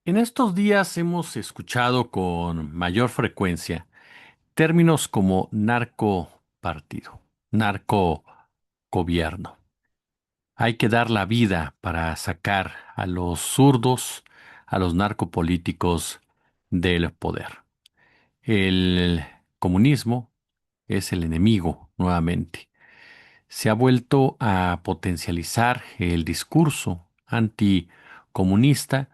En estos días hemos escuchado con mayor frecuencia términos como narcopartido, narcogobierno. Hay que dar la vida para sacar a los zurdos, a los narcopolíticos del poder. El comunismo es el enemigo nuevamente. Se ha vuelto a potencializar el discurso anticomunista,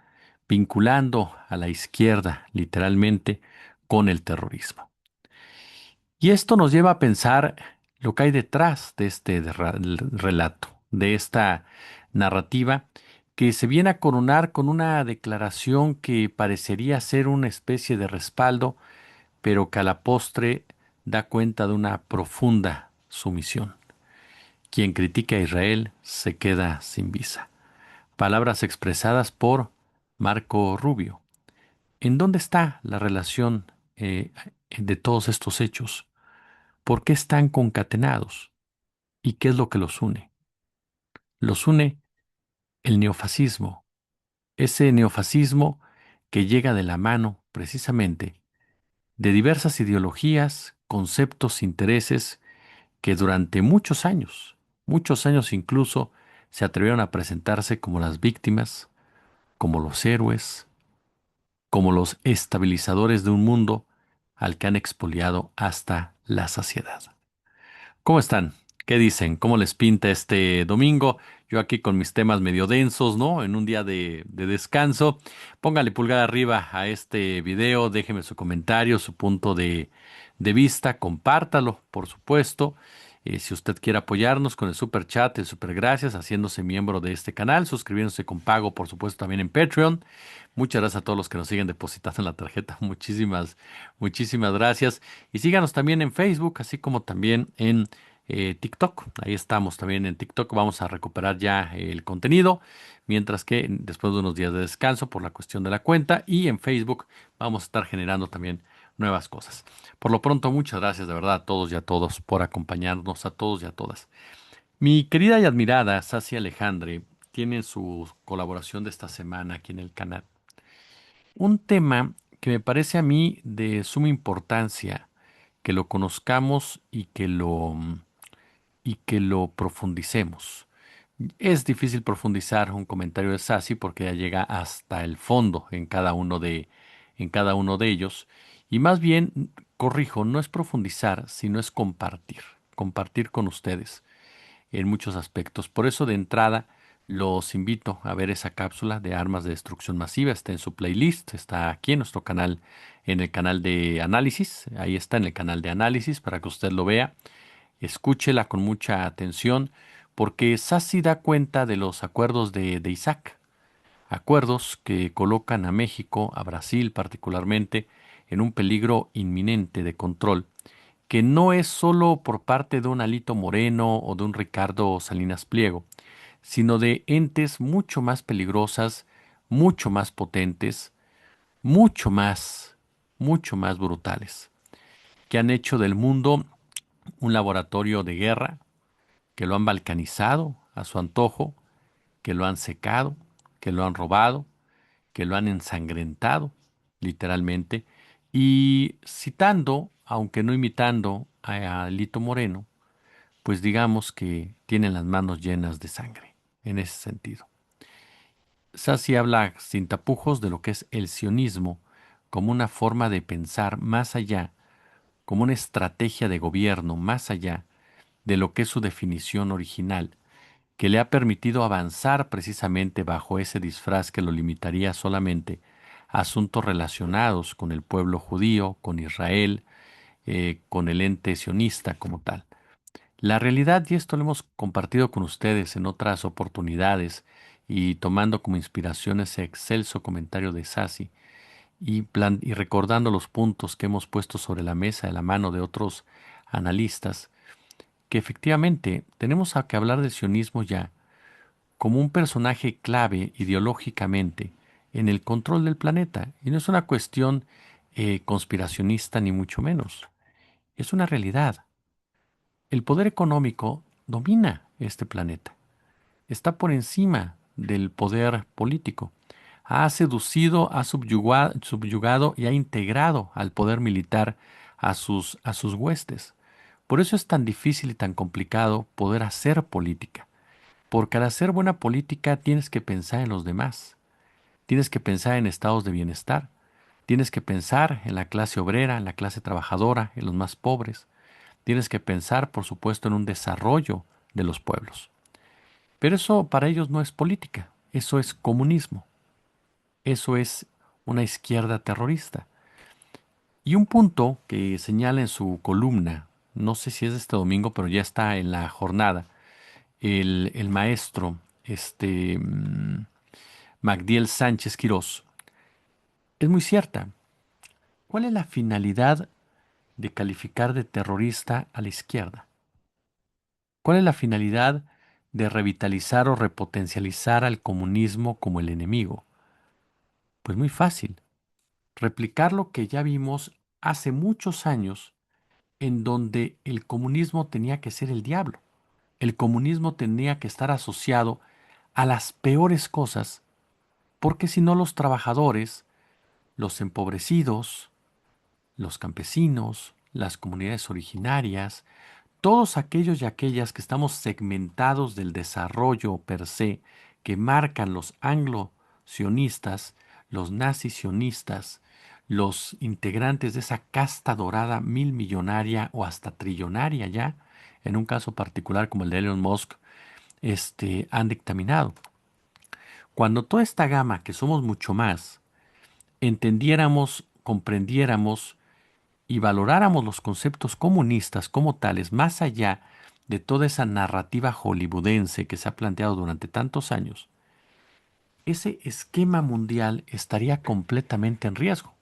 vinculando a la izquierda literalmente con el terrorismo. Y esto nos lleva a pensar lo que hay detrás de este relato, de esta narrativa, que se viene a coronar con una declaración que parecería ser una especie de respaldo, pero que a la postre da cuenta de una profunda sumisión. Quien critica a Israel se queda sin visa. Palabras expresadas por Marco Rubio. ¿En dónde está la relación de todos estos hechos? ¿Por qué están concatenados? ¿Y qué es lo que los une? Los une el neofascismo, ese neofascismo que llega de la mano precisamente de diversas ideologías, conceptos, intereses que durante muchos años incluso, se atrevieron a presentarse como las víctimas, como los héroes, como los estabilizadores de un mundo al que han expoliado hasta la saciedad. ¿Cómo están? ¿Qué dicen? ¿Cómo les pinta este domingo? Yo aquí con mis temas medio densos, ¿no? En un día de descanso. Póngale pulgar arriba a este video, déjeme su comentario, su punto de vista, compártalo, por supuesto. Si usted quiere apoyarnos con el super chat, el super gracias, haciéndose miembro de este canal, suscribiéndose con pago, por supuesto, también en Patreon. Muchas gracias a todos los que nos siguen depositando en la tarjeta. Muchísimas gracias. Y síganos también en Facebook, así como también en TikTok. Ahí estamos también en TikTok. Vamos a recuperar ya el contenido, mientras que después de unos días de descanso por la cuestión de la cuenta y en Facebook vamos a estar generando también nuevas cosas. Por lo pronto, muchas gracias de verdad a todos y a todos por acompañarnos, a todos y a todas. Mi querida y admirada Sasia Alejandre tiene su colaboración de esta semana aquí en el canal un tema que me parece a mí de suma importancia que lo conozcamos y que lo profundicemos. Es difícil profundizar un comentario de Sassi porque ya llega hasta el fondo en cada uno de ellos. Y más bien, corrijo, no es profundizar, sino es compartir con ustedes en muchos aspectos. Por eso, de entrada, los invito a ver esa cápsula de armas de destrucción masiva. Está en su playlist, está aquí en nuestro canal, en el canal de análisis. Ahí está en el canal de análisis para que usted lo vea. Escúchela con mucha atención, porque Sassi da cuenta de los acuerdos de Isaac. Acuerdos que colocan a México, a Brasil particularmente, en un peligro inminente de control que no es solo por parte de un Alito Moreno o de un Ricardo Salinas Pliego, sino de entes mucho más peligrosas, mucho más potentes, mucho mucho más brutales, que han hecho del mundo un laboratorio de guerra, que lo han balcanizado a su antojo, que lo han secado, que lo han robado, que lo han ensangrentado, literalmente, y citando, aunque no imitando a Alito Moreno, pues digamos que tienen las manos llenas de sangre, en ese sentido. Sassi habla sin tapujos de lo que es el sionismo como una forma de pensar más allá, como una estrategia de gobierno más allá de lo que es su definición original, que le ha permitido avanzar precisamente bajo ese disfraz que lo limitaría solamente a asuntos relacionados con el pueblo judío, con Israel, con el ente sionista como tal. La realidad, y esto lo hemos compartido con ustedes en otras oportunidades, y tomando como inspiración ese excelso comentario de Sassi, y recordando los puntos que hemos puesto sobre la mesa de la mano de otros analistas, que efectivamente tenemos a que hablar del sionismo ya como un personaje clave ideológicamente en el control del planeta. Y no es una cuestión conspiracionista ni mucho menos. Es una realidad. El poder económico domina este planeta. Está por encima del poder político. ha seducido, ha subyugado y ha integrado al poder militar a sus huestes. Por eso es tan difícil y tan complicado poder hacer política, porque al hacer buena política tienes que pensar en los demás, tienes que pensar en estados de bienestar, tienes que pensar en la clase obrera, en la clase trabajadora, en los más pobres, tienes que pensar, por supuesto, en un desarrollo de los pueblos. Pero eso para ellos no es política, eso es comunismo, eso es una izquierda terrorista. Y un punto que señala en su columna, no sé si es de este domingo, pero ya está en la jornada, el maestro Magdiel Sánchez Quirós, es muy cierta. ¿Cuál es la finalidad de calificar de terrorista a la izquierda? ¿Cuál es la finalidad de revitalizar o repotencializar al comunismo como el enemigo? Pues muy fácil, replicar lo que ya vimos hace muchos años, en donde el comunismo tenía que ser el diablo. El comunismo tenía que estar asociado a las peores cosas, porque si no los trabajadores, los empobrecidos, los campesinos, las comunidades originarias, todos aquellos y aquellas que estamos segmentados del desarrollo per se que marcan los anglo-sionistas, los nazi-sionistas, los integrantes de esa casta dorada mil millonaria o hasta trillonaria ya, en un caso particular como el de Elon Musk, han dictaminado. Cuando toda esta gama, que somos mucho más, entendiéramos, comprendiéramos y valoráramos los conceptos comunistas como tales, más allá de toda esa narrativa hollywoodense que se ha planteado durante tantos años, ese esquema mundial estaría completamente en riesgo.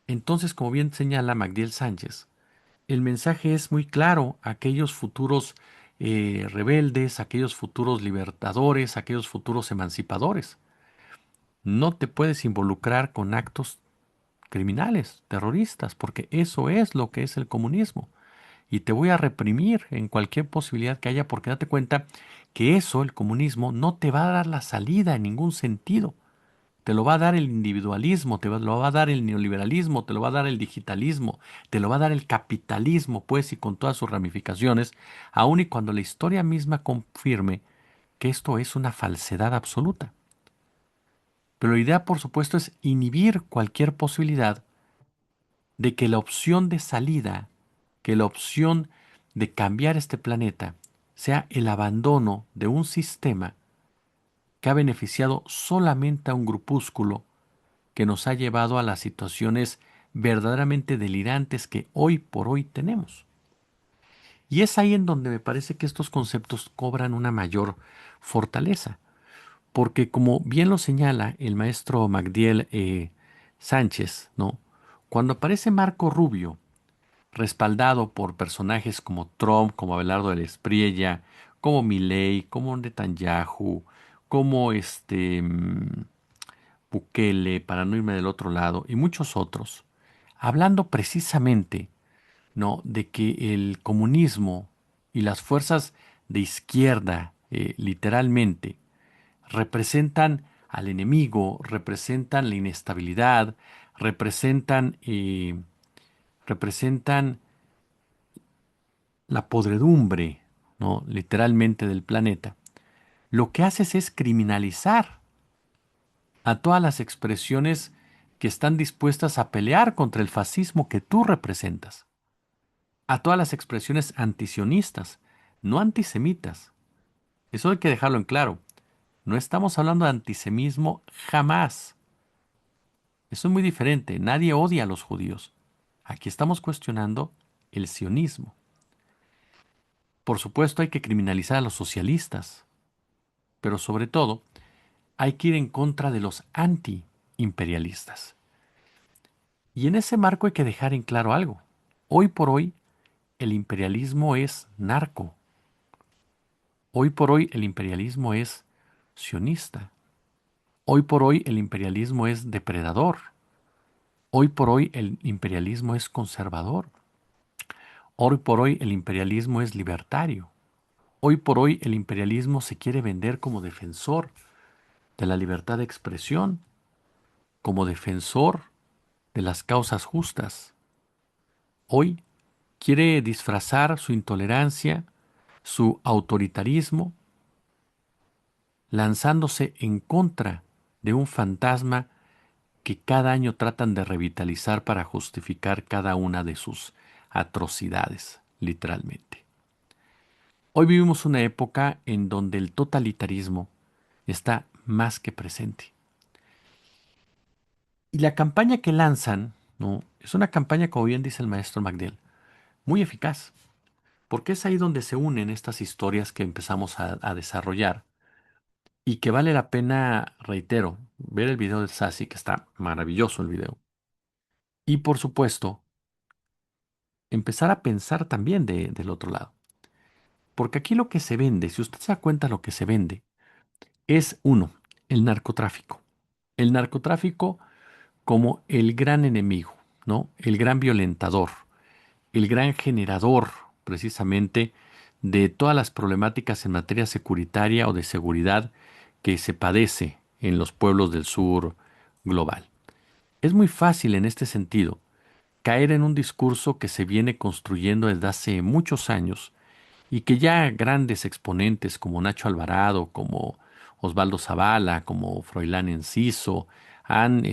Entonces, como bien señala Magdiel Sánchez, el mensaje es muy claro a aquellos futuros rebeldes, aquellos futuros libertadores, aquellos futuros emancipadores. No te puedes involucrar con actos criminales, terroristas, porque eso es lo que es el comunismo. Y te voy a reprimir en cualquier posibilidad que haya, porque date cuenta que eso, el comunismo, no te va a dar la salida en ningún sentido. Te lo va a dar el individualismo, lo va a dar el neoliberalismo, te lo va a dar el digitalismo, te lo va a dar el capitalismo, pues, y con todas sus ramificaciones, aun y cuando la historia misma confirme que esto es una falsedad absoluta. Pero la idea, por supuesto, es inhibir cualquier posibilidad de que la opción de salida, que la opción de cambiar este planeta sea el abandono de un sistema que ha beneficiado solamente a un grupúsculo que nos ha llevado a las situaciones verdaderamente delirantes que hoy por hoy tenemos. Y es ahí en donde me parece que estos conceptos cobran una mayor fortaleza, porque como bien lo señala el maestro Magdiel Sánchez, ¿no? Cuando aparece Marco Rubio, respaldado por personajes como Trump, como Abelardo de la Espriella, como Milei, como Netanyahu, como Bukele, para no irme del otro lado, y muchos otros, hablando precisamente, ¿no?, de que el comunismo y las fuerzas de izquierda, literalmente, representan al enemigo, representan la inestabilidad, representan, representan la podredumbre, ¿no?, literalmente del planeta, lo que haces es criminalizar a todas las expresiones que están dispuestas a pelear contra el fascismo que tú representas, a todas las expresiones antisionistas, no antisemitas. Eso hay que dejarlo en claro. No estamos hablando de antisemismo jamás. Eso es muy diferente. Nadie odia a los judíos. Aquí estamos cuestionando el sionismo. Por supuesto hay que criminalizar a los socialistas, pero sobre todo hay que ir en contra de los anti-imperialistas. Y en ese marco hay que dejar en claro algo. Hoy por hoy el imperialismo es narco. Hoy por hoy el imperialismo es sionista. Hoy por hoy el imperialismo es depredador. Hoy por hoy el imperialismo es conservador. Hoy por hoy el imperialismo es libertario. Hoy por hoy el imperialismo se quiere vender como defensor de la libertad de expresión. como defensor de las causas justas. Hoy quiere disfrazar su intolerancia, su autoritarismo, lanzándose en contra de un fantasma que cada año tratan de revitalizar para justificar cada una de sus atrocidades, literalmente. Hoy vivimos una época en donde el totalitarismo está más que presente. Y la campaña que lanzan, ¿no? Es una campaña, como bien dice el maestro MacDill, muy eficaz, porque es ahí donde se unen estas historias que empezamos a desarrollar y que vale la pena, reitero, ver el video de Sassy, que está maravilloso el video, y por supuesto, empezar a pensar también del otro lado. Porque aquí lo que se vende, si usted se da cuenta lo que se vende, es uno, el narcotráfico. El narcotráfico como el gran enemigo, ¿no? El gran violentador, el gran generador, precisamente, de todas las problemáticas en materia securitaria o de seguridad que se padece en los pueblos del sur global. Es muy fácil en este sentido caer en un discurso que se viene construyendo desde hace muchos años y que ya grandes exponentes como Nacho Alvarado, como Osvaldo Zavala, como Froilán Enciso, han,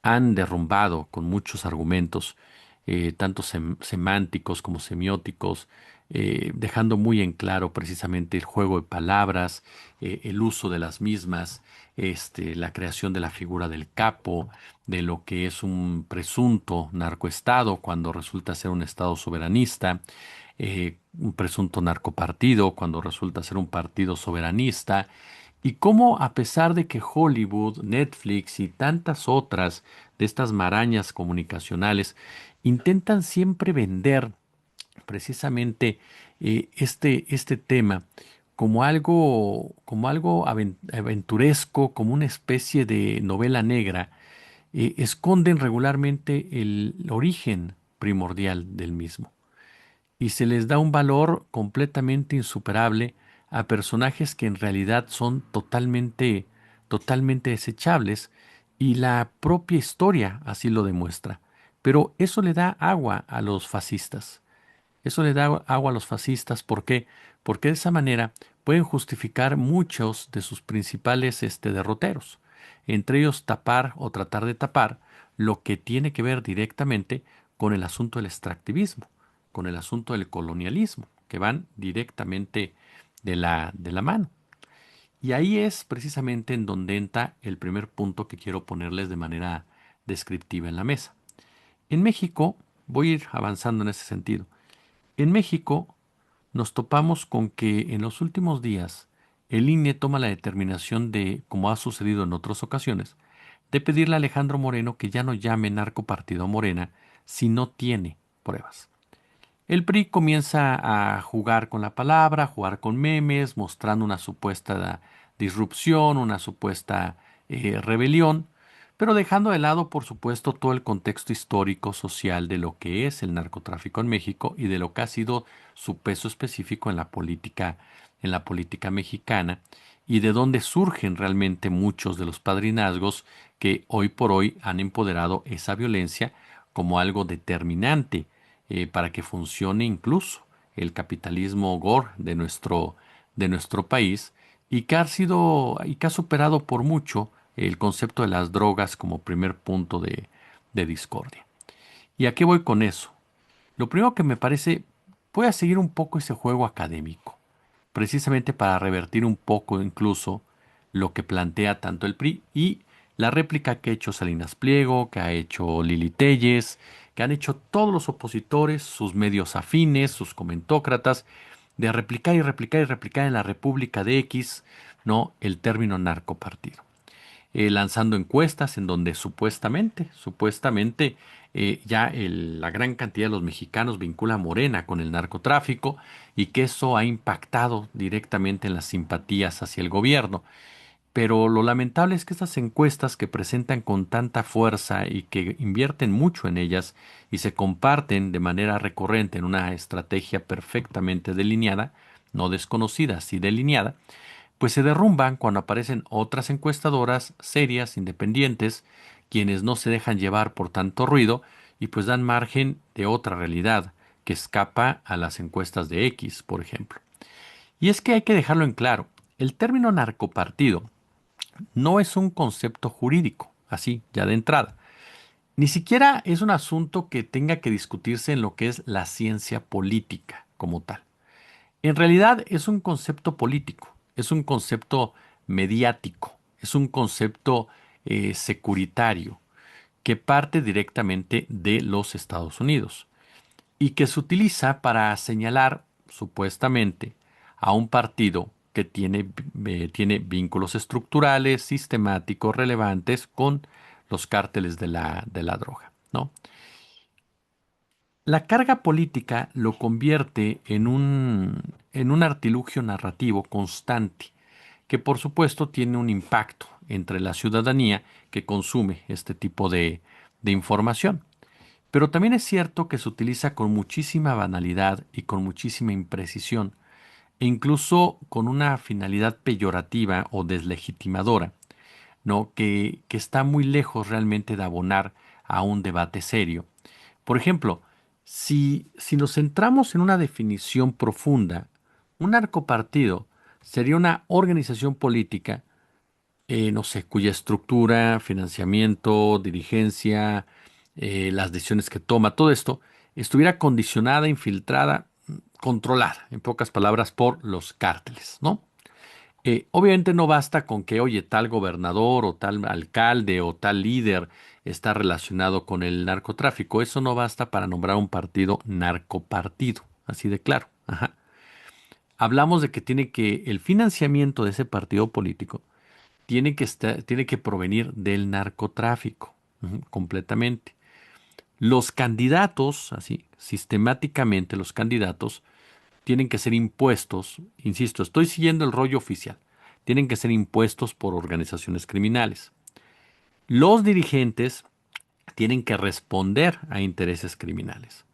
han derrumbado con muchos argumentos, tanto semánticos como semióticos, dejando muy en claro precisamente el juego de palabras, el uso de las mismas, la creación de la figura del capo, de lo que es un presunto narcoestado cuando resulta ser un estado soberanista, un presunto narcopartido cuando resulta ser un partido soberanista, y cómo a pesar de que Hollywood, Netflix y tantas otras de estas marañas comunicacionales intentan siempre vender precisamente este tema como algo aventuresco, como una especie de novela negra, esconden regularmente el origen primordial del mismo y se les da un valor completamente insuperable a personajes que en realidad son totalmente desechables y la propia historia así lo demuestra. Pero eso le da agua a los fascistas. Eso le da agua a los fascistas. ¿Por qué? Porque de esa manera pueden justificar muchos de sus principales derroteros. Entre ellos tapar o tratar de tapar lo que tiene que ver directamente con el asunto del extractivismo, con el asunto del colonialismo, que van directamente de la mano. Y ahí es precisamente en donde entra el primer punto que quiero ponerles de manera descriptiva en la mesa. En México, voy a ir avanzando en ese sentido. En México nos topamos con que en los últimos días el INE toma la determinación de, como ha sucedido en otras ocasiones, de pedirle a Alejandro Moreno que ya no llame narcopartido a Morena si no tiene pruebas. El PRI comienza a jugar con la palabra, a jugar con memes, mostrando una supuesta disrupción, una supuesta rebelión, pero dejando de lado, por supuesto, todo el contexto histórico, social de lo que es el narcotráfico en México y de lo que ha sido su peso específico en la política mexicana, y de dónde surgen realmente muchos de los padrinazgos que hoy por hoy han empoderado esa violencia como algo determinante para que funcione incluso el capitalismo gore de nuestro país y que ha superado por mucho el concepto de las drogas como primer punto de discordia. ¿Y a qué voy con eso? Lo primero que me parece, voy a seguir un poco ese juego académico, precisamente para revertir un poco incluso lo que plantea tanto el PRI y la réplica que ha hecho Salinas Pliego, que ha hecho Lili Téllez, que han hecho todos los opositores, sus medios afines, sus comentócratas, de replicar y replicar y replicar en la República de X, ¿no? El término narcopartido, lanzando encuestas en donde supuestamente la gran cantidad de los mexicanos vincula a Morena con el narcotráfico y que eso ha impactado directamente en las simpatías hacia el gobierno. Pero lo lamentable es que estas encuestas que presentan con tanta fuerza y que invierten mucho en ellas y se comparten de manera recurrente en una estrategia perfectamente delineada, no desconocida, sí delineada, pues se derrumban cuando aparecen otras encuestadoras serias, independientes, quienes no se dejan llevar por tanto ruido y pues dan margen de otra realidad que escapa a las encuestas de X, por ejemplo. Y es que hay que dejarlo en claro, el término narcopartido no es un concepto jurídico, así, ya de entrada. Ni siquiera es un asunto que tenga que discutirse en lo que es la ciencia política como tal. En realidad es un concepto político, es un concepto mediático, es un concepto securitario que parte directamente de los Estados Unidos y que se utiliza para señalar supuestamente a un partido que tiene vínculos estructurales, sistemáticos, relevantes con los cárteles de la droga, ¿no? La carga política lo convierte en un artilugio narrativo constante, que por supuesto tiene un impacto entre la ciudadanía que consume este tipo de información. Pero también es cierto que se utiliza con muchísima banalidad y con muchísima imprecisión, e incluso con una finalidad peyorativa o deslegitimadora, ¿no? Que está muy lejos realmente de abonar a un debate serio. Por ejemplo, si nos centramos en una definición profunda, un narcopartido sería una organización política, no sé, cuya estructura, financiamiento, dirigencia, las decisiones que toma, todo esto, estuviera condicionada, infiltrada, controlada, en pocas palabras, por los cárteles, ¿no? Obviamente no basta con que, oye, tal gobernador o tal alcalde o tal líder está relacionado con el narcotráfico. Eso no basta para nombrar un partido narcopartido, así de claro. Ajá. Hablamos de que el financiamiento de ese partido político tiene que provenir del narcotráfico, completamente. Los candidatos, así, sistemáticamente los candidatos tienen que ser impuestos, insisto, estoy siguiendo el rollo oficial, tienen que ser impuestos por organizaciones criminales. Los dirigentes tienen que responder a intereses criminales.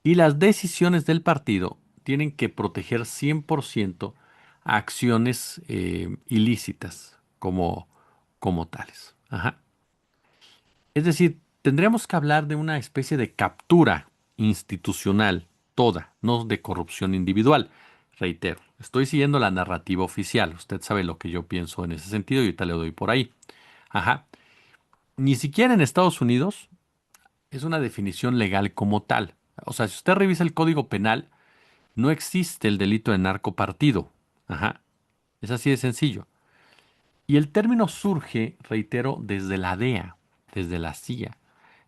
Y las decisiones del partido tienen que proteger 100% a acciones ilícitas como tales. Ajá. Es decir, tendríamos que hablar de una especie de captura institucional, toda, no de corrupción individual. Reitero, estoy siguiendo la narrativa oficial. Usted sabe lo que yo pienso en ese sentido y ahorita le doy por ahí. Ajá. Ni siquiera en Estados Unidos es una definición legal como tal. O sea, si usted revisa el Código Penal, no existe el delito de narcopartido. Ajá. Es así de sencillo. Y el término surge, reitero, desde la DEA, desde la CIA,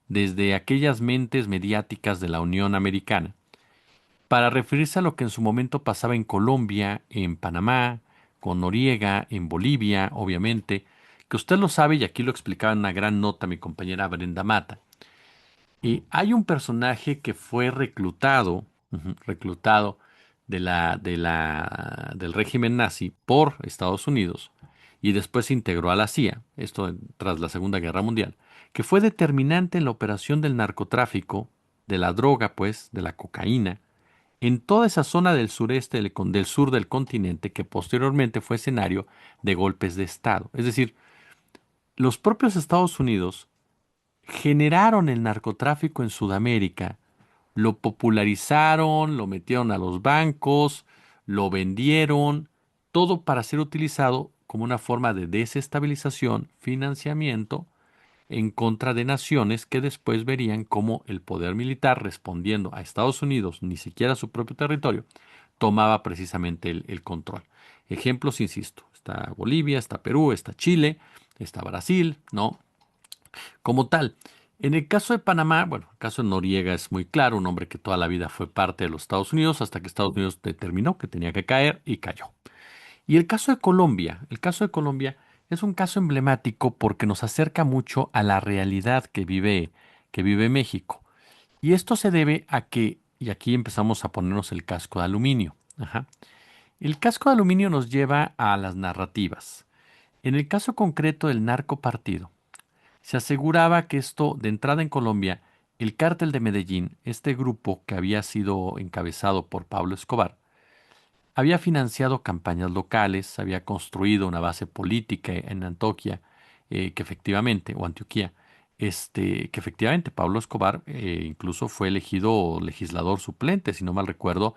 desde aquellas mentes mediáticas de la Unión Americana, para referirse a lo que en su momento pasaba en Colombia, en Panamá, con Noriega, en Bolivia, obviamente, que usted lo sabe y aquí lo explicaba en una gran nota mi compañera Brenda Mata. Y hay un personaje que fue reclutado del régimen nazi por Estados Unidos y después se integró a la CIA, esto tras la Segunda Guerra Mundial, que fue determinante en la operación del narcotráfico, de la droga, pues, de la cocaína, en toda esa zona del sureste del sur del continente que posteriormente fue escenario de golpes de Estado. Es decir, los propios Estados Unidos generaron el narcotráfico en Sudamérica, lo popularizaron, lo metieron a los bancos, lo vendieron, todo para ser utilizado como una forma de desestabilización, financiamiento en contra de naciones que después verían cómo el poder militar respondiendo a Estados Unidos, ni siquiera a su propio territorio, tomaba precisamente el control. Ejemplos, insisto, está Bolivia, está Perú, está Chile, está Brasil, ¿no? Como tal. En el caso de Panamá, bueno, el caso de Noriega es muy claro, un hombre que toda la vida fue parte de los Estados Unidos hasta que Estados Unidos determinó que tenía que caer y cayó. Y el caso de Colombia es un caso emblemático porque nos acerca mucho a la realidad que vive México. Y esto se debe a que, y aquí empezamos a ponernos el casco de aluminio. Ajá. El casco de aluminio nos lleva a las narrativas. En el caso concreto del narcopartido, se aseguraba que esto, de entrada en Colombia, el cártel de Medellín, este grupo que había sido encabezado por Pablo Escobar, había financiado campañas locales, había construido una base política en Antioquia, que efectivamente, o Antioquía, que efectivamente Pablo Escobar incluso fue elegido legislador suplente, si no mal recuerdo,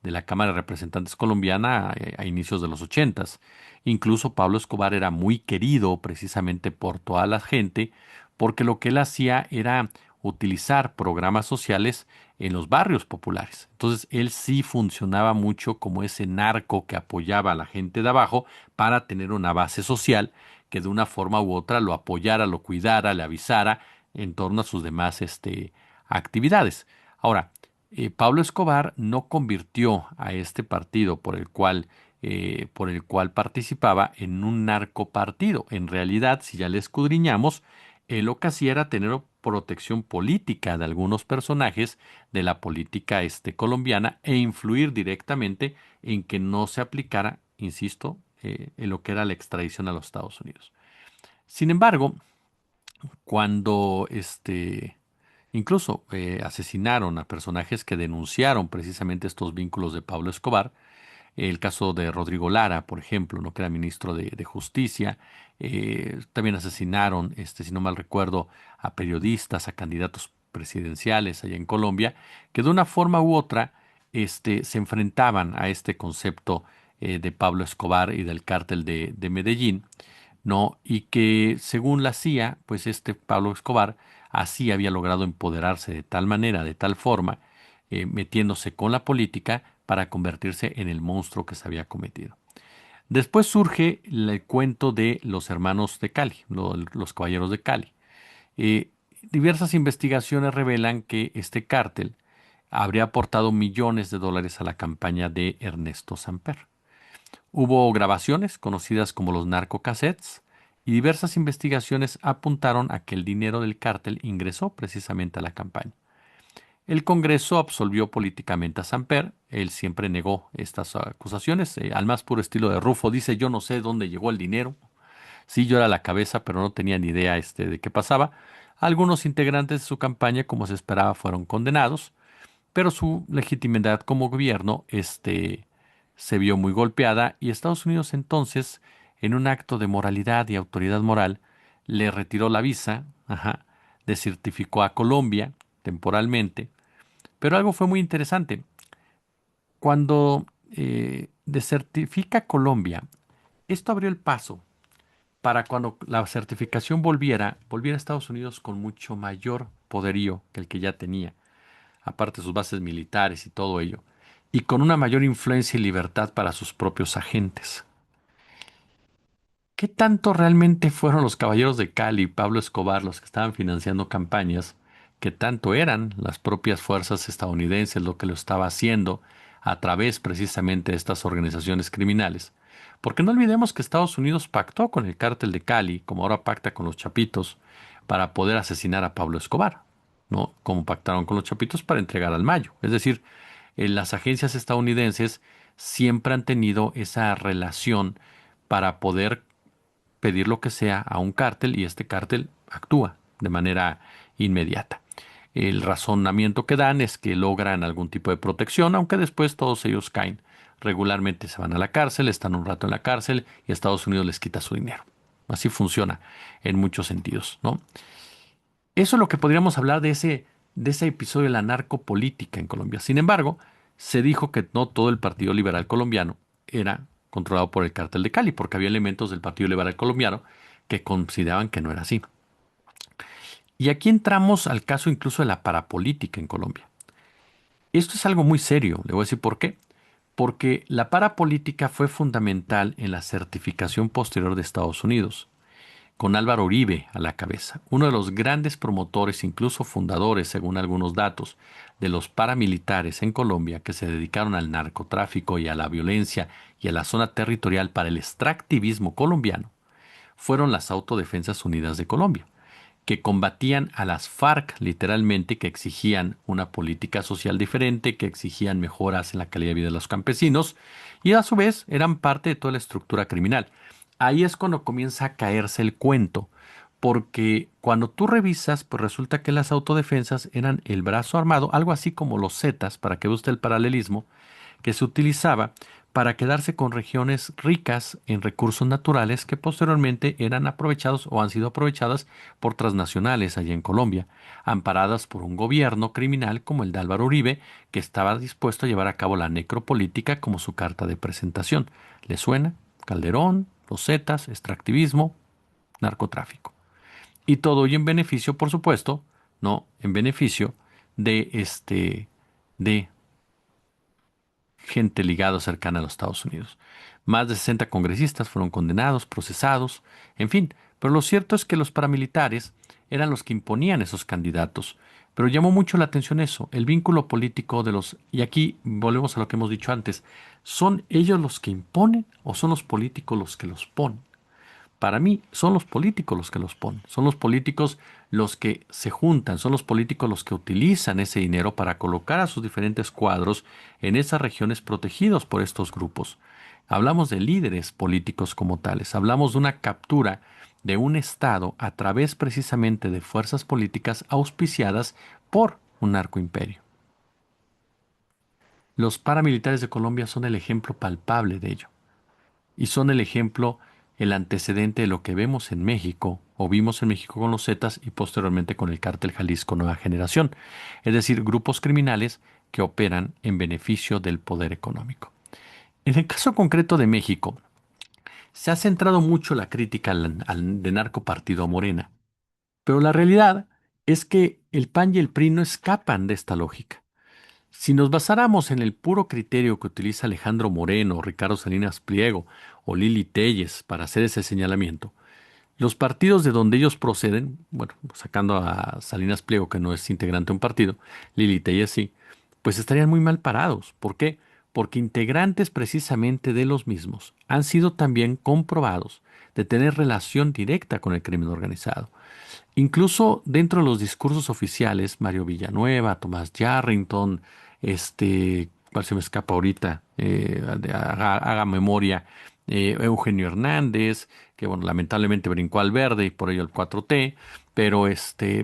de la Cámara de Representantes colombiana a inicios de los ochentas. Incluso Pablo Escobar era muy querido precisamente por toda la gente, porque lo que él hacía era utilizar programas sociales en los barrios populares. Entonces, él sí funcionaba mucho como ese narco que apoyaba a la gente de abajo para tener una base social que de una forma u otra lo apoyara, lo cuidara, le avisara en torno a sus demás actividades. Ahora, Pablo Escobar no convirtió a este partido por el cual participaba en un narcopartido. En realidad, si ya le escudriñamos, él lo que hacía era tener protección política de algunos personajes de la política colombiana e influir directamente en que no se aplicara, insisto, en lo que era la extradición a los Estados Unidos. Sin embargo, cuando incluso asesinaron a personajes que denunciaron precisamente estos vínculos de Pablo Escobar, el caso de Rodrigo Lara, por ejemplo, ¿no? Que era ministro de Justicia. También asesinaron, si no mal recuerdo, a periodistas, a candidatos presidenciales allá en Colombia, que de una forma u otra se enfrentaban a este concepto de Pablo Escobar y del cártel de Medellín, ¿no? Y que según la CIA, pues Pablo Escobar así había logrado empoderarse de tal manera, de tal forma, metiéndose con la política para convertirse en el monstruo que se había cometido. Después surge el cuento de los hermanos de Cali, los caballeros de Cali. Diversas investigaciones revelan que este cártel habría aportado millones de dólares a la campaña de Ernesto Samper. Hubo grabaciones conocidas como los narcocassettes y diversas investigaciones apuntaron a que el dinero del cártel ingresó precisamente a la campaña. El Congreso absolvió políticamente a Samper. Él siempre negó estas acusaciones. Al más puro estilo de Rufo, dice: yo no sé dónde llegó el dinero. Sí, yo era la cabeza, pero no tenía ni idea de qué pasaba. Algunos integrantes de su campaña, como se esperaba, fueron condenados, pero su legitimidad como gobierno se vio muy golpeada y Estados Unidos entonces, en un acto de moralidad y autoridad moral, le retiró la visa, ajá, desertificó a Colombia temporalmente, pero algo fue muy interesante. Cuando desertifica Colombia, esto abrió el paso para cuando la certificación volviera a Estados Unidos con mucho mayor poderío que el que ya tenía, aparte de sus bases militares y todo ello, y con una mayor influencia y libertad para sus propios agentes. ¿Qué tanto realmente fueron los caballeros de Cali y Pablo Escobar los que estaban financiando campañas? ¿Qué tanto eran las propias fuerzas estadounidenses lo que lo estaba haciendo a través precisamente de estas organizaciones criminales? Porque no olvidemos que Estados Unidos pactó con el cártel de Cali, como ahora pacta con los Chapitos, para poder asesinar a Pablo Escobar, ¿no? Como pactaron con los Chapitos para entregar al Mayo. Es decir, las agencias estadounidenses siempre han tenido esa relación para poder pedir lo que sea a un cártel y este cártel actúa de manera inmediata. El razonamiento que dan es que logran algún tipo de protección, aunque después todos ellos caen. Regularmente se van a la cárcel, están un rato en la cárcel y Estados Unidos les quita su dinero. Así funciona en muchos sentidos, ¿no? Eso es lo que podríamos hablar de ese episodio de la narcopolítica en Colombia. Sin embargo, se dijo que no todo el Partido Liberal Colombiano era controlado por el cártel de Cali, porque había elementos del Partido Liberal Colombiano que consideraban que no era así. Y aquí entramos al caso incluso de la parapolítica en Colombia. Esto es algo muy serio, le voy a decir por qué. Porque la parapolítica fue fundamental en la certificación posterior de Estados Unidos, con Álvaro Uribe a la cabeza, uno de los grandes promotores, incluso fundadores, según algunos datos, de los paramilitares en Colombia que se dedicaron al narcotráfico y a la violencia y a la zona territorial para el extractivismo colombiano, fueron las Autodefensas Unidas de Colombia, que combatían a las FARC literalmente, que exigían una política social diferente, que exigían mejoras en la calidad de vida de los campesinos y a su vez eran parte de toda la estructura criminal. Ahí es cuando comienza a caerse el cuento, porque cuando tú revisas, pues resulta que las autodefensas eran el brazo armado, algo así como los Zetas, para que vea usted el paralelismo, que se utilizaba para quedarse con regiones ricas en recursos naturales que posteriormente eran aprovechados o han sido aprovechadas por transnacionales allá en Colombia, amparadas por un gobierno criminal como el de Álvaro Uribe, que estaba dispuesto a llevar a cabo la necropolítica como su carta de presentación. ¿Le suena? Calderón, los Zetas, extractivismo, narcotráfico. Y todo ello en beneficio, por supuesto, no, en beneficio de de gente ligada o cercana a los Estados Unidos. Más de 60 congresistas fueron condenados, procesados, en fin, pero lo cierto es que los paramilitares eran los que imponían esos candidatos. Pero llamó mucho la atención eso, el vínculo político de los, y aquí volvemos a lo que hemos dicho antes, ¿son ellos los que imponen o son los políticos los que los ponen? Para mí son los políticos los que los ponen, son los políticos los que se juntan, son los políticos los que utilizan ese dinero para colocar a sus diferentes cuadros en esas regiones protegidos por estos grupos. Hablamos de líderes políticos como tales, hablamos de una captura de un Estado a través precisamente de fuerzas políticas auspiciadas por un narcoimperio. Los paramilitares de Colombia son el ejemplo palpable de ello y son el ejemplo, el antecedente de lo que vemos en México o vimos en México con los Zetas y posteriormente con el cártel Jalisco Nueva Generación, es decir, grupos criminales que operan en beneficio del poder económico. En el caso concreto de México, se ha centrado mucho la crítica de narcopartido a Morena, pero la realidad es que el PAN y el PRI no escapan de esta lógica. Si nos basáramos en el puro criterio que utiliza Alejandro Moreno, Ricardo Salinas Pliego o Lili Telles para hacer ese señalamiento, los partidos de donde ellos proceden, bueno, sacando a Salinas Pliego, que no es integrante de un partido, Lili Telles sí, pues estarían muy mal parados. ¿Por qué? Porque integrantes precisamente de los mismos han sido también comprobados de tener relación directa con el crimen organizado. Incluso dentro de los discursos oficiales, Mario Villanueva, Tomás Yarrington, ¿cuál se me escapa ahorita? Haga memoria, Eugenio Hernández, que bueno, lamentablemente brincó al verde y por ello al 4T, pero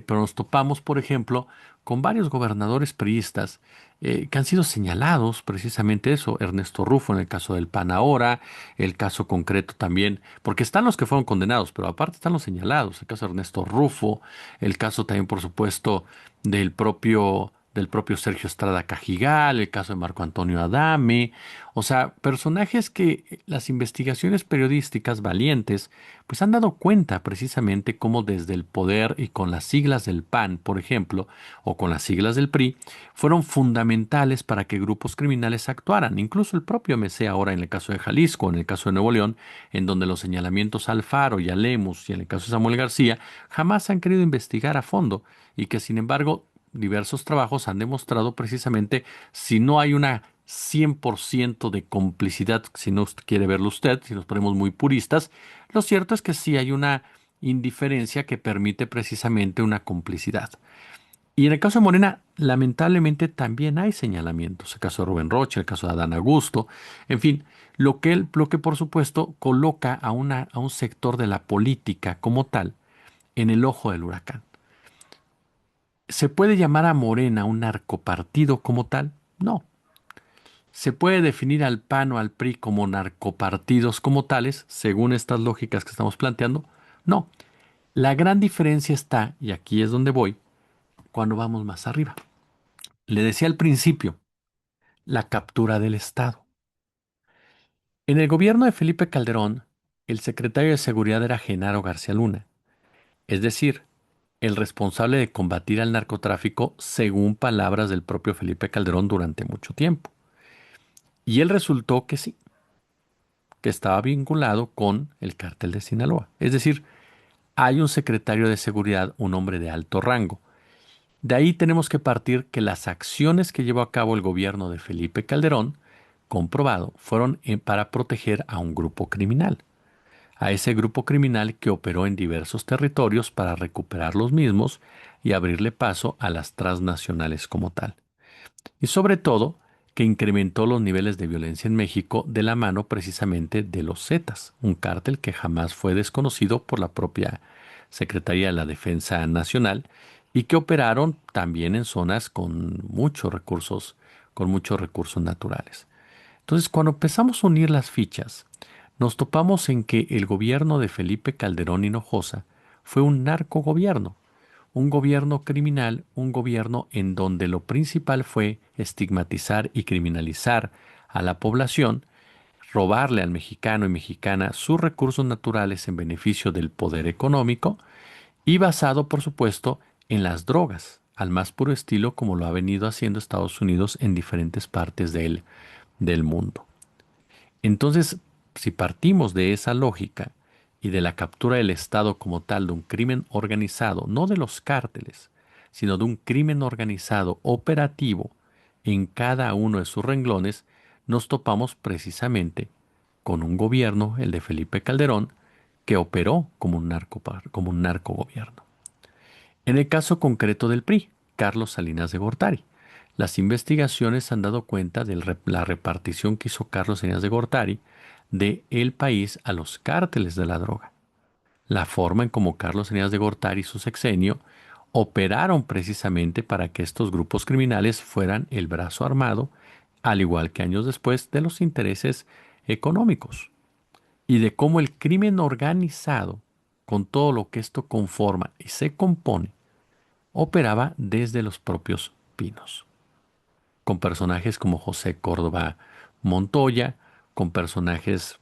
nos topamos, por ejemplo, con varios gobernadores priistas que han sido señalados precisamente eso, Ernesto Rufo en el caso del PAN ahora, el caso concreto también, porque están los que fueron condenados, pero aparte están los señalados, el caso de Ernesto Rufo, el caso también, por supuesto, del propio Sergio Estrada Cajigal, el caso de Marco Antonio Adame, o sea, personajes que las investigaciones periodísticas valientes pues han dado cuenta precisamente cómo desde el poder y con las siglas del PAN, por ejemplo, o con las siglas del PRI, fueron fundamentales para que grupos criminales actuaran. Incluso el propio MC ahora en el caso de Jalisco, en el caso de Nuevo León, en donde los señalamientos a Alfaro y a Lemus y en el caso de Samuel García jamás han querido investigar a fondo y que sin embargo diversos trabajos han demostrado precisamente si no hay una 100% de complicidad, si no quiere verlo usted, si nos ponemos muy puristas, lo cierto es que sí hay una indiferencia que permite precisamente una complicidad. Y en el caso de Morena, lamentablemente también hay señalamientos. El caso de Rubén Rocha, el caso de Adán Augusto, en fin, lo que por supuesto coloca a un sector de la política como tal en el ojo del huracán. ¿Se puede llamar a Morena un narcopartido como tal? No. ¿Se puede definir al PAN o al PRI como narcopartidos como tales, según estas lógicas que estamos planteando? No. La gran diferencia está, y aquí es donde voy, cuando vamos más arriba. Le decía al principio, la captura del Estado. En el gobierno de Felipe Calderón, el secretario de Seguridad era Genaro García Luna, es decir, el responsable de combatir al narcotráfico según palabras del propio Felipe Calderón durante mucho tiempo. Y él resultó que sí, que estaba vinculado con el cártel de Sinaloa. Es decir, hay un secretario de Seguridad, un hombre de alto rango. De ahí tenemos que partir que las acciones que llevó a cabo el gobierno de Felipe Calderón, comprobado, fueron para proteger a un grupo criminal, a ese grupo criminal que operó en diversos territorios para recuperar los mismos y abrirle paso a las transnacionales como tal. Y sobre todo, que incrementó los niveles de violencia en México de la mano precisamente de los Zetas, un cártel que jamás fue desconocido por la propia Secretaría de la Defensa Nacional y que operaron también en zonas con muchos recursos naturales. Entonces, cuando empezamos a unir las fichas, nos topamos en que el gobierno de Felipe Calderón Hinojosa fue un narcogobierno, un gobierno criminal, un gobierno en donde lo principal fue estigmatizar y criminalizar a la población, robarle al mexicano y mexicana sus recursos naturales en beneficio del poder económico y basado, por supuesto, en las drogas, al más puro estilo como lo ha venido haciendo Estados Unidos en diferentes partes del mundo. Entonces, si partimos de esa lógica y de la captura del Estado como tal de un crimen organizado, no de los cárteles, sino de un crimen organizado operativo en cada uno de sus renglones, nos topamos precisamente con un gobierno, el de Felipe Calderón, que operó como un narcogobierno. En el caso concreto del PRI, Carlos Salinas de Gortari, las investigaciones han dado cuenta de la repartición que hizo Carlos Salinas de Gortari de el país a los cárteles de la droga. La forma en cómo Carlos Salinas de Gortari y su sexenio operaron precisamente para que estos grupos criminales fueran el brazo armado, al igual que años después, de los intereses económicos y de cómo el crimen organizado, con todo lo que esto conforma y se compone, operaba desde los propios pinos, con personajes como José Córdoba Montoya, con personajes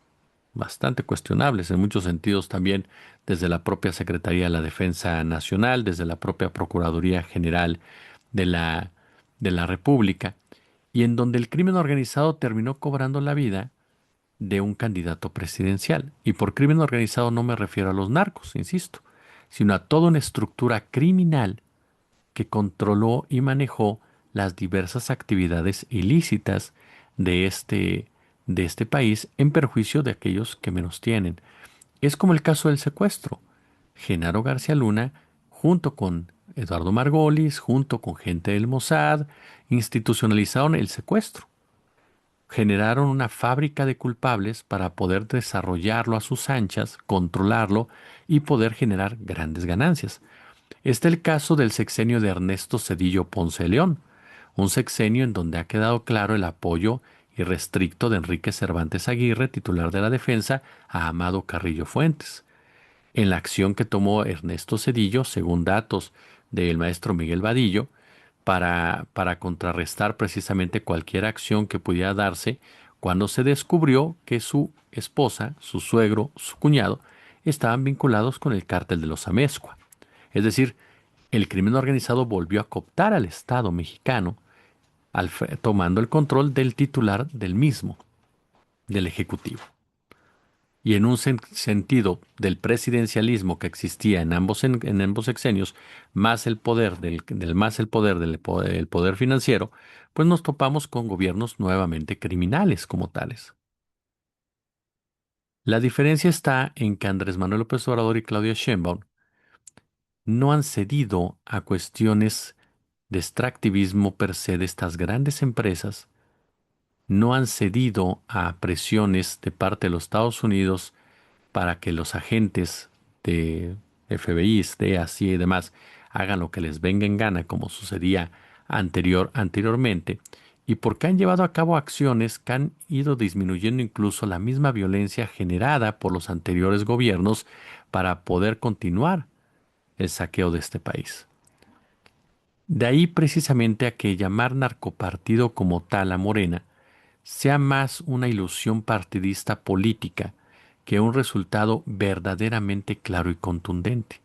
bastante cuestionables en muchos sentidos también desde la propia Secretaría de la Defensa Nacional, desde la propia Procuraduría General de de la República, y en donde el crimen organizado terminó cobrando la vida de un candidato presidencial. Y por crimen organizado no me refiero a los narcos, insisto, sino a toda una estructura criminal que controló y manejó las diversas actividades ilícitas de de este país en perjuicio de aquellos que menos tienen. Es como el caso del secuestro. Genaro García Luna, junto con Eduardo Margolis, junto con gente del Mossad, institucionalizaron el secuestro. Generaron una fábrica de culpables para poder desarrollarlo a sus anchas, controlarlo y poder generar grandes ganancias. Está el caso del sexenio de Ernesto Zedillo Ponce de León, un sexenio en donde ha quedado claro el apoyo irrestricto de Enrique Cervantes Aguirre, titular de la defensa, a Amado Carrillo Fuentes. En la acción que tomó Ernesto Zedillo, según datos del maestro Miguel Vadillo, para contrarrestar precisamente cualquier acción que pudiera darse cuando se descubrió que su esposa, su suegro, su cuñado, estaban vinculados con el cártel de los Amezcua. Es decir, el crimen organizado volvió a cooptar al Estado mexicano, tomando el control del titular del mismo, del Ejecutivo. Y en un sentido del presidencialismo que existía en ambos sexenios, más el poder más el poder el poder financiero, pues nos topamos con gobiernos nuevamente criminales como tales. La diferencia está en que Andrés Manuel López Obrador y Claudia Sheinbaum no han cedido a cuestiones de extractivismo per se de estas grandes empresas, no han cedido a presiones de parte de los Estados Unidos para que los agentes de FBI, DEA, y demás hagan lo que les venga en gana, como sucedía anteriormente, y porque han llevado a cabo acciones que han ido disminuyendo incluso la misma violencia generada por los anteriores gobiernos para poder continuar el saqueo de este país. De ahí precisamente a que llamar narcopartido como tal a Morena sea más una ilusión partidista política que un resultado verdaderamente claro y contundente,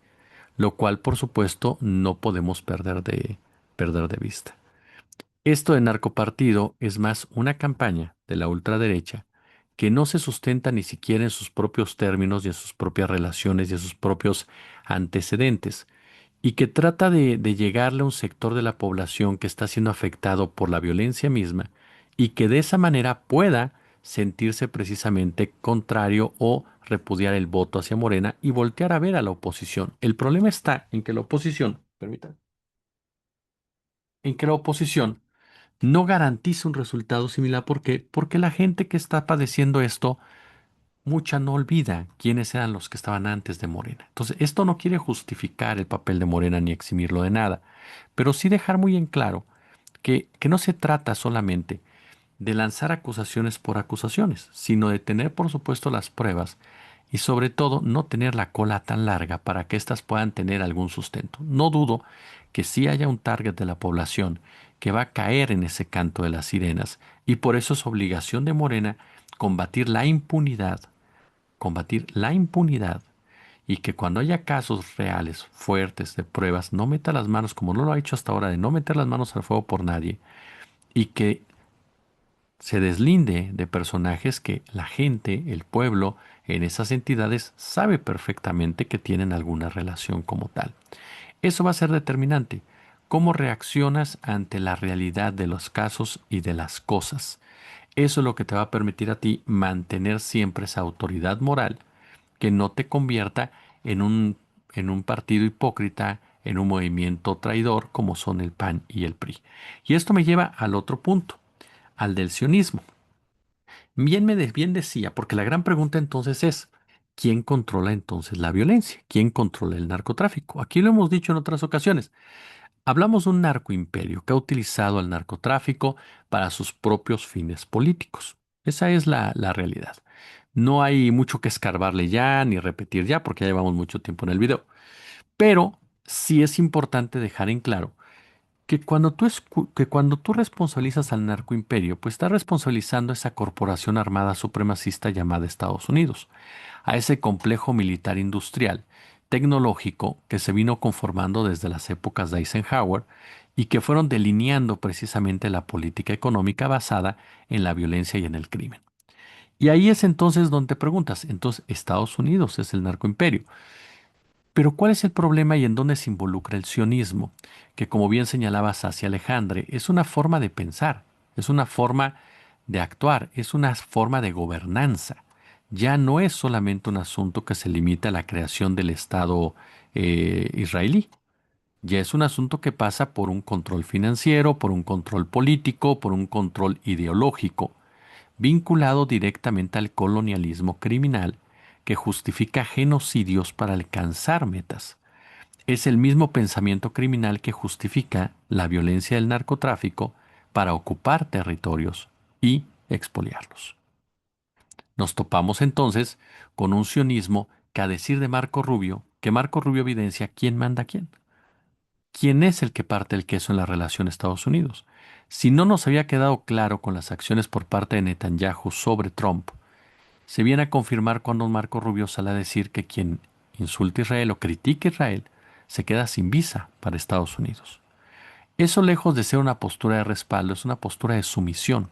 lo cual por supuesto no podemos perder de vista. Esto de narcopartido es más una campaña de la ultraderecha que no se sustenta ni siquiera en sus propios términos y en sus propias relaciones y en sus propios antecedentes, y que trata de llegarle a un sector de la población que está siendo afectado por la violencia misma y que de esa manera pueda sentirse precisamente contrario o repudiar el voto hacia Morena y voltear a ver a la oposición. El problema está en que la oposición, permítanme, en que la oposición no garantiza un resultado similar. ¿Por qué? Porque la gente que está padeciendo esto, mucha no olvida quiénes eran los que estaban antes de Morena. Entonces, esto no quiere justificar el papel de Morena ni eximirlo de nada, pero sí dejar muy en claro que no se trata solamente de lanzar acusaciones por acusaciones, sino de tener, por supuesto, las pruebas y sobre todo no tener la cola tan larga para que éstas puedan tener algún sustento. No dudo que sí haya un target de la población que va a caer en ese canto de las sirenas y por eso es obligación de Morena combatir la impunidad y que cuando haya casos reales, fuertes, de pruebas, no meta las manos, como no lo ha hecho hasta ahora, de no meter las manos al fuego por nadie, y que se deslinde de personajes que la gente, el pueblo, en esas entidades sabe perfectamente que tienen alguna relación como tal. Eso va a ser determinante. ¿Cómo reaccionas ante la realidad de los casos y de las cosas? Eso es lo que te va a permitir a ti mantener siempre esa autoridad moral que no te convierta en un partido hipócrita, en un movimiento traidor como son el PAN y el PRI. Y esto me lleva al otro punto, al del sionismo. Bien decía, porque la gran pregunta entonces es, ¿quién controla entonces la violencia? ¿Quién controla el narcotráfico? Aquí lo hemos dicho en otras ocasiones. Hablamos de un narcoimperio que ha utilizado al narcotráfico para sus propios fines políticos. Esa es la realidad. No hay mucho que escarbarle ya ni repetir ya porque ya llevamos mucho tiempo en el video. Pero sí es importante dejar en claro que cuando tú responsabilizas al narcoimperio, pues estás responsabilizando a esa corporación armada supremacista llamada Estados Unidos, a ese complejo militar industrial, tecnológico que se vino conformando desde las épocas de Eisenhower y que fueron delineando precisamente la política económica basada en la violencia y en el crimen. Y ahí es entonces donde te preguntas, entonces Estados Unidos es el narcoimperio. Pero ¿cuál es el problema y en dónde se involucra el sionismo? Que como bien señalaba Sassi Alejandre, es una forma de pensar, es una forma de actuar, es una forma de gobernanza. Ya no es solamente un asunto que se limita a la creación del Estado israelí. Ya es un asunto que pasa por un control financiero, por un control político, por un control ideológico vinculado directamente al colonialismo criminal que justifica genocidios para alcanzar metas. Es el mismo pensamiento criminal que justifica la violencia del narcotráfico para ocupar territorios y expoliarlos. Nos topamos entonces con un sionismo que a decir de Marco Rubio, que Marco Rubio evidencia quién manda a quién. ¿Quién es el que parte el queso en la relación Estados Unidos? Si no nos había quedado claro con las acciones por parte de Netanyahu sobre Trump, se viene a confirmar cuando Marco Rubio sale a decir que quien insulte a Israel o critique a Israel se queda sin visa para Estados Unidos. Eso lejos de ser una postura de respaldo, es una postura de sumisión.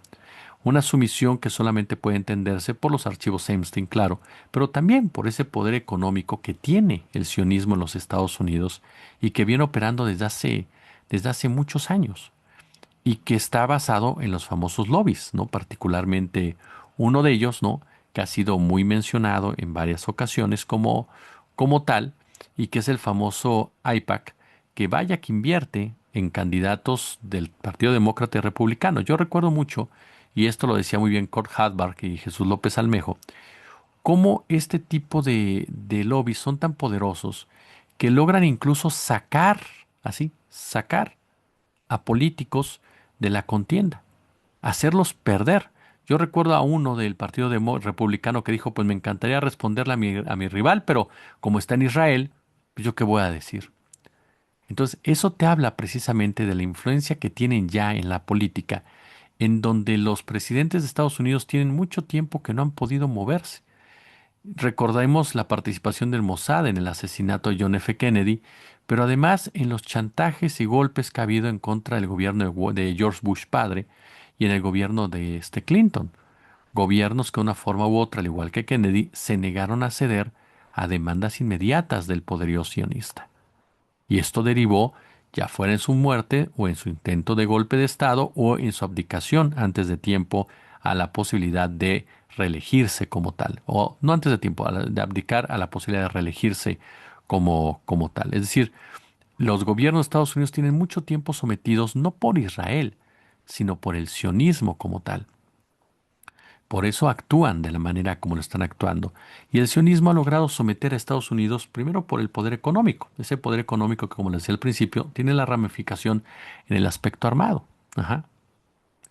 Una sumisión que solamente puede entenderse por los archivos Epstein, claro, pero también por ese poder económico que tiene el sionismo en los Estados Unidos y que viene operando desde hace muchos años y que está basado en los famosos lobbies, ¿no? Particularmente uno de ellos, ¿no? Que ha sido muy mencionado en varias ocasiones como tal, y que es el famoso AIPAC, que vaya que invierte en candidatos del Partido Demócrata y Republicano. Yo recuerdo mucho, y esto lo decía muy bien Kurt Hadbark y Jesús López Almejo, cómo este tipo de lobbies son tan poderosos que logran incluso sacar a políticos de la contienda, hacerlos perder. Yo recuerdo a uno del Partido Republicano que dijo, pues me encantaría responderle a mi rival, pero como está en Israel, pues yo qué voy a decir. Entonces, eso te habla precisamente de la influencia que tienen ya en la política, en donde los presidentes de Estados Unidos tienen mucho tiempo que no han podido moverse. Recordemos la participación del Mossad en el asesinato de John F. Kennedy, pero además en los chantajes y golpes que ha habido en contra del gobierno de George Bush padre y en el gobierno de Clinton. Gobiernos que de una forma u otra, al igual que Kennedy, se negaron a ceder a demandas inmediatas del poderío sionista. Y esto derivó, ya fuera en su muerte o en su intento de golpe de Estado o en su abdicación antes de tiempo a la posibilidad de reelegirse como tal, o no antes de tiempo, de abdicar a la posibilidad de reelegirse como tal. Es decir, los gobiernos de Estados Unidos tienen mucho tiempo sometidos no por Israel, sino por el sionismo como tal. Por eso actúan de la manera como lo están actuando. Y el sionismo ha logrado someter a Estados Unidos primero por el poder económico. Ese poder económico que, como les decía al principio, tiene la ramificación en el aspecto armado. Ajá.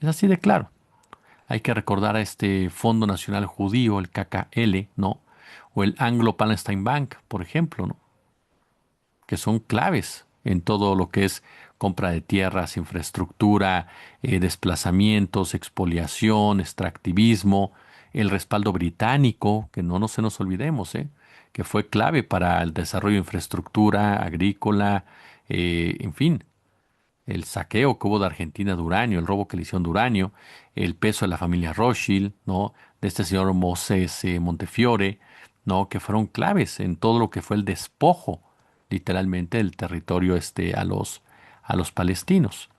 Es así de claro. Hay que recordar a este Fondo Nacional Judío, el KKL, ¿no? O el Anglo-Palestine Bank, por ejemplo, ¿no? Que son claves en todo lo que es compra de tierras, infraestructura, desplazamientos, expoliación, extractivismo, el respaldo británico, que no se nos olvidemos, que fue clave para el desarrollo de infraestructura agrícola, en fin, el saqueo que hubo de Argentina de uranio, el robo que le hicieron de uranio, el peso de la familia Rothschild, ¿no? De este señor Moses Montefiore, ¿no? Que fueron claves en todo lo que fue el despojo, literalmente, del territorio a los palestinos.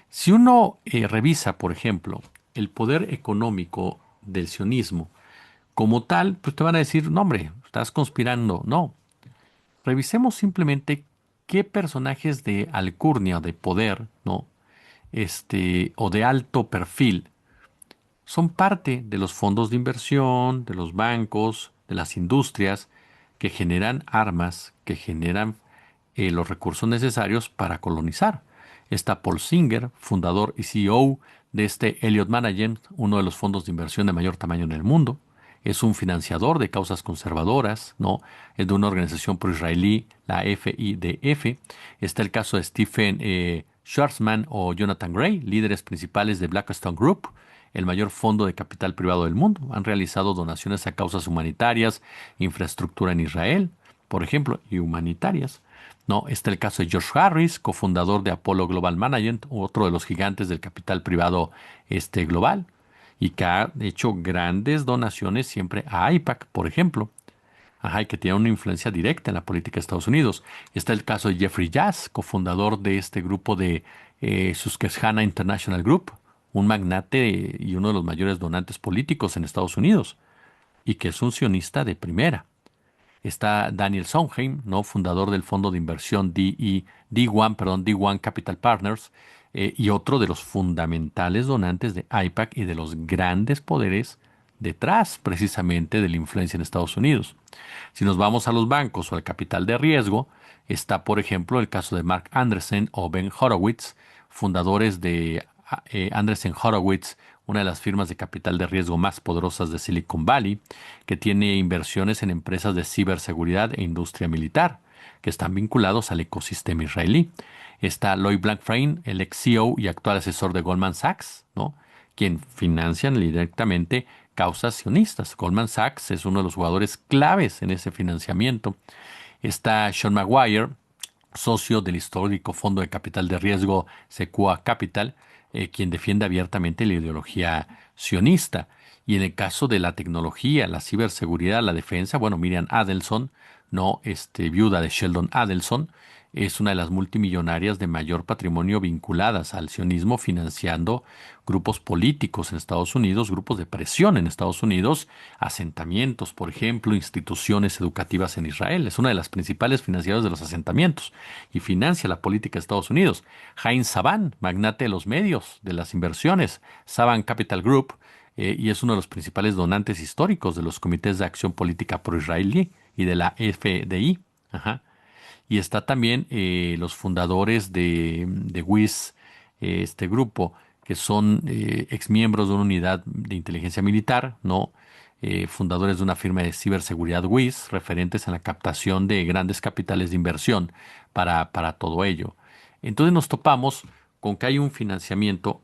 Si uno revisa, por ejemplo, el poder económico del sionismo, como tal, pues te van a decir, no, hombre, estás conspirando. No, revisemos simplemente qué personajes de alcurnia, de poder, ¿no? O de alto perfil, son parte de los fondos de inversión, de los bancos, de las industrias que generan armas, que generan los recursos necesarios para colonizar. Está Paul Singer, fundador y CEO de este Elliott Management, uno de los fondos de inversión de mayor tamaño en el mundo. Es un financiador de causas conservadoras, ¿no? Es de una organización pro-israelí, la FIDF. Está el caso de Stephen Schwarzman o Jonathan Gray, líderes principales de Blackstone Group, el mayor fondo de capital privado del mundo. Han realizado donaciones a causas humanitarias, infraestructura en Israel, por ejemplo, y humanitarias. No, está el caso de Josh Harris, cofundador de Apollo Global Management, otro de los gigantes del capital privado global, y que ha hecho grandes donaciones siempre a AIPAC, por ejemplo. Ajá, y que tiene una influencia directa en la política de Estados Unidos. Está el caso de Jeffrey Yazz, cofundador de este grupo de Susquehanna International Group, un magnate y uno de los mayores donantes políticos en Estados Unidos, y que es un sionista de primera. Está Daniel Sondheim, ¿no? Fundador del fondo de inversión D1 Capital Partners, y otro de los fundamentales donantes de AIPAC y de los grandes poderes detrás precisamente de la influencia en Estados Unidos. Si nos vamos a los bancos o al capital de riesgo, está por ejemplo el caso de Mark Andreessen o Ben Horowitz, fundadores de Andreessen Horowitz, una de las firmas de capital de riesgo más poderosas de Silicon Valley, que tiene inversiones en empresas de ciberseguridad e industria militar, que están vinculados al ecosistema israelí. Está Lloyd Blankfein, el ex CEO y actual asesor de Goldman Sachs, ¿no? Quien financian directamente causas sionistas. Goldman Sachs es uno de los jugadores claves en ese financiamiento. Está Sean Maguire, socio del histórico fondo de capital de riesgo Sequoia Capital, quien defiende abiertamente la ideología sionista. Y en el caso de la tecnología, la ciberseguridad, la defensa, bueno, Miriam Adelson, no, viuda de Sheldon Adelson, es una de las multimillonarias de mayor patrimonio vinculadas al sionismo, financiando grupos políticos en Estados Unidos, grupos de presión en Estados Unidos, asentamientos, por ejemplo, instituciones educativas en Israel. Es una de las principales financiadoras de los asentamientos y financia la política de Estados Unidos. Heinz Saban, magnate de los medios, de las inversiones, Saban Capital Group, y es uno de los principales donantes históricos de los comités de acción política pro-israelí y de la FDI. Ajá. Y está también los fundadores de WIS, este grupo, que son exmiembros de una unidad de inteligencia militar, ¿no? Fundadores de una firma de ciberseguridad WIS, referentes en la captación de grandes capitales de inversión para todo ello. Entonces nos topamos con que hay un financiamiento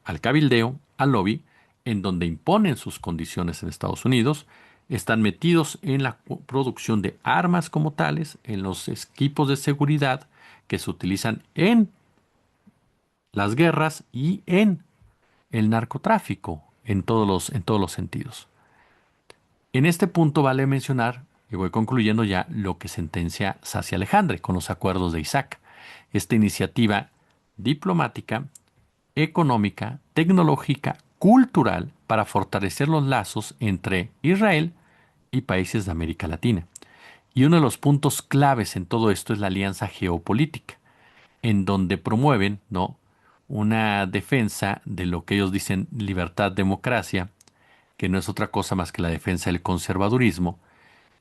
al cabildeo, al lobby, en donde imponen sus condiciones en Estados Unidos, están metidos en la producción de armas como tales, en los equipos de seguridad que se utilizan en las guerras y en el narcotráfico, en todos los sentidos. En este punto vale mencionar, y voy concluyendo ya, lo que sentencia Sassi Alejandre con los acuerdos de Isaac. Esta iniciativa diplomática, económica, tecnológica, cultural para fortalecer los lazos entre Israel y países de América Latina. Y uno de los puntos claves en todo esto es la alianza geopolítica, en donde promueven, ¿no?, una defensa de lo que ellos dicen libertad, democracia, que no es otra cosa más que la defensa del conservadurismo,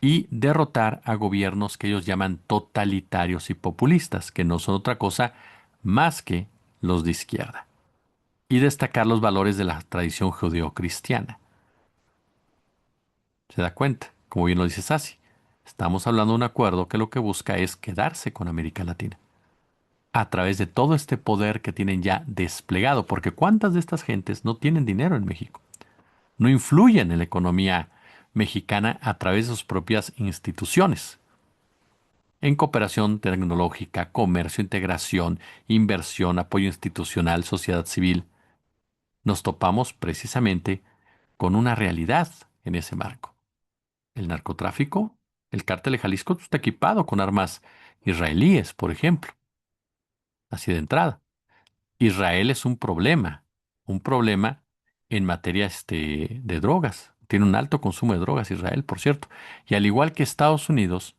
y derrotar a gobiernos que ellos llaman totalitarios y populistas, que no son otra cosa más que los de izquierda. y destacar los valores de la tradición judeocristiana. ¿Se da cuenta? Como bien lo dice Sassi. Estamos hablando de un acuerdo que lo que busca es quedarse con América Latina a través de todo este poder que tienen ya desplegado, porque ¿cuántas de estas gentes no tienen dinero en México? No influyen en la economía mexicana a través de sus propias instituciones, en cooperación tecnológica, comercio, integración, inversión, apoyo institucional, sociedad civil. Nos topamos precisamente con una realidad en ese marco. El narcotráfico, el cártel de Jalisco está equipado con armas israelíes, por ejemplo, así de entrada. Israel es un problema en materia de drogas. Tiene un alto consumo de drogas Israel, por cierto. Y al igual que Estados Unidos,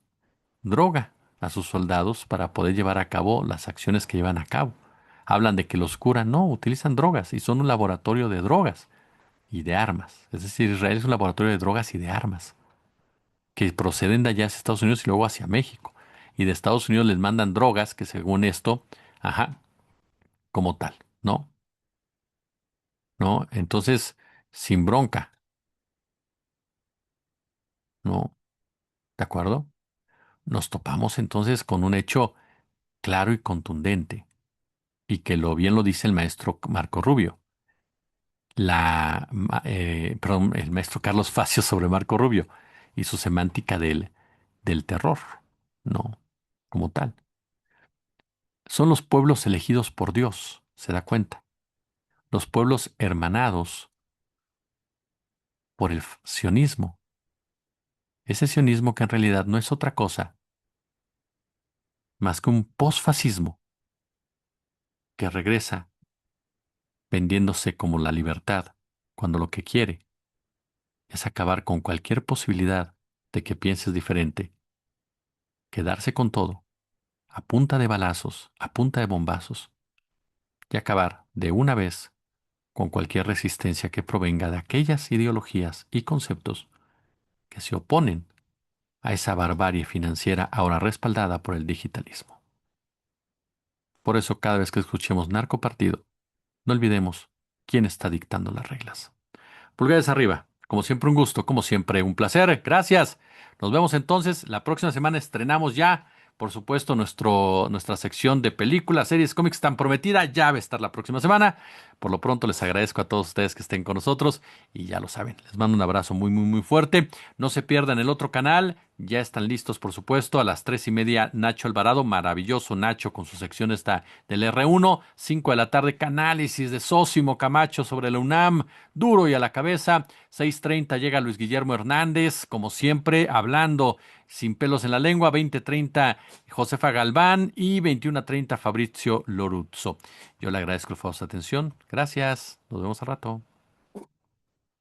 droga a sus soldados para poder llevar a cabo las acciones que llevan a cabo. Hablan de que los curan, no, utilizan drogas y son un laboratorio de drogas y de armas. Es decir, Israel es un laboratorio de drogas y de armas que proceden de allá hacia Estados Unidos y luego hacia México. Y de Estados Unidos les mandan drogas que según esto, ajá, como tal, ¿no? ¿No? Entonces, sin bronca, ¿no? ¿De acuerdo? Nos topamos entonces con un hecho claro y contundente, y que lo bien lo dice el maestro Marco Rubio. Perdón, el maestro Carlos Facio sobre Marco Rubio y su semántica del terror, ¿no? Como tal. Son los pueblos elegidos por Dios, se da cuenta. Los pueblos hermanados por el sionismo. Ese sionismo que en realidad no es otra cosa más que un posfascismo que regresa vendiéndose como la libertad, cuando lo que quiere es acabar con cualquier posibilidad de que pienses diferente, quedarse con todo, a punta de balazos, a punta de bombazos, y acabar de una vez con cualquier resistencia que provenga de aquellas ideologías y conceptos que se oponen a esa barbarie financiera ahora respaldada por el digitalismo. Por eso cada vez que escuchemos narcopartido, no olvidemos quién está dictando las reglas. Pulgares arriba. Como siempre, un gusto, como siempre, un placer. Gracias. Nos vemos entonces. La próxima semana estrenamos ya, por supuesto, nuestra sección de películas, series, cómics tan prometida. Ya va a estar la próxima semana. Por lo pronto, les agradezco a todos ustedes que estén con nosotros y ya lo saben. Les mando un abrazo muy, muy, muy fuerte. No se pierdan el otro canal. Ya están listos, por supuesto, a las 3:30, Nacho Alvarado, maravilloso Nacho con su sección esta del R1, 5 de la tarde, Canálisis de Sósimo Camacho sobre la UNAM, duro y a la cabeza. 6:30 llega Luis Guillermo Hernández, como siempre, hablando sin pelos en la lengua. 20:30 Josefa Galván y 21:30 Fabrizio Loruzzo. Yo le agradezco el favor de su atención. Gracias. Nos vemos al rato.